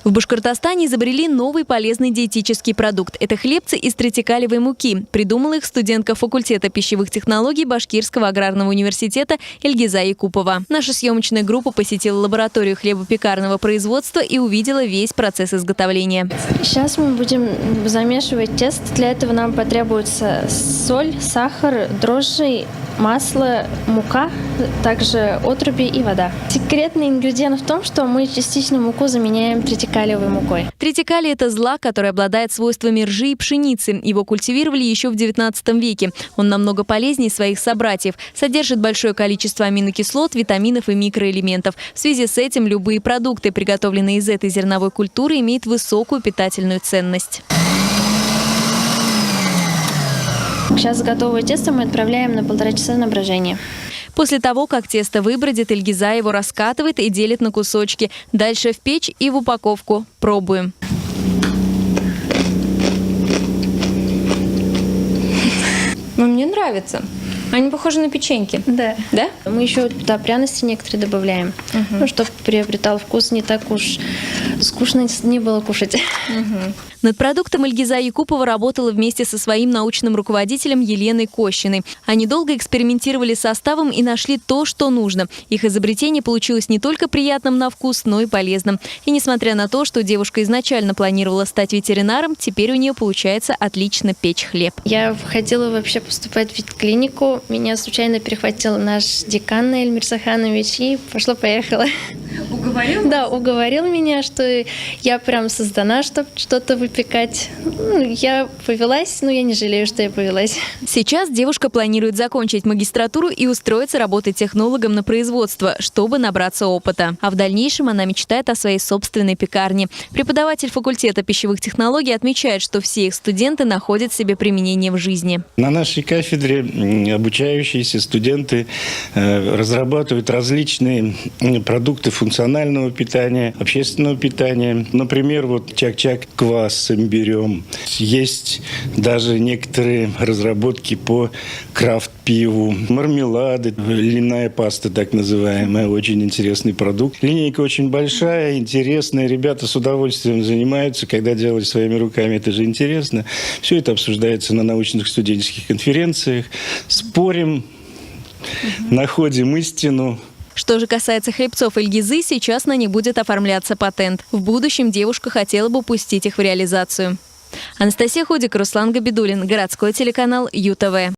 В Башкортостане изобрели новый полезный диетический продукт. Это хлебцы из тритикалевой муки. Придумала их студентка факультета пищевых технологий Башкирского аграрного университета Ильгиза Якупова. Наша съемочная группа посетила лабораторию хлебопекарного производства и увидела весь процесс изготовления. Сейчас мы будем замешивать тесто. Для этого нам потребуется соль, сахар, дрожжи, масло, мука, также отруби и вода. Секретный ингредиент в том, что мы частично муку заменяем тритикалевой мукой. Тритикалий – это злак, который обладает свойствами ржи и пшеницы. Его культивировали еще в XIX веке. Он намного полезнее своих собратьев. Содержит большое количество аминокислот, витаминов и микроэлементов. В связи с этим любые продукты, приготовленные из этой зерновой культуры, имеют высокую питательную ценность. Сейчас готовое тесто мы отправляем на 1,5 часа на брожение. После того, как тесто выбродит, Ильгиза его раскатывает и делит на кусочки. Дальше в печь и в упаковку. Пробуем. Мне нравится. Они похожи на печеньки. Да. Да? Мы еще туда пряности некоторые добавляем, чтобы приобретал вкус, не так уж скучно не было кушать. Над продуктом Ильгиза Якупова работала вместе со своим научным руководителем Еленой Кощиной. Они долго экспериментировали с составом и нашли то, что нужно. Их изобретение получилось не только приятным на вкус, но и полезным. И несмотря на то, что девушка изначально планировала стать ветеринаром, теперь у нее получается отлично печь хлеб. Я хотела вообще поступать в ветклинику. Меня случайно перехватил наш декан Наиль Мирзаханович и пошло-поехало. Уговорил? Да, уговорил меня, что я прям создана, чтобы что-то выпекать. Я повелась, но я не жалею, что я повелась. Сейчас девушка планирует закончить магистратуру и устроиться работать технологом на производство, чтобы набраться опыта. А в дальнейшем она мечтает о своей собственной пекарне. Преподаватель факультета пищевых технологий отмечает, что все их студенты находят себе применение в жизни. На нашей кафедре обучающиеся студенты разрабатывают различные продукты функционального питания, общественного питания. Например, вот чак-чак квас с имбирем. Есть даже некоторые разработки по крафт-пиву, мармелады, льняная паста так называемая, очень интересный продукт. Линейка очень большая, интересная. Ребята с удовольствием занимаются, когда делают своими руками. Это же интересно. Все это обсуждается на научных студенческих конференциях. Спорим, находим истину. Что же касается хлебцов Ильгизы, сейчас на них будет оформляться патент. В будущем девушка хотела бы пустить их в реализацию. Анастасия Худик, Руслан Габидуллин, городской телеканал ЮТВ.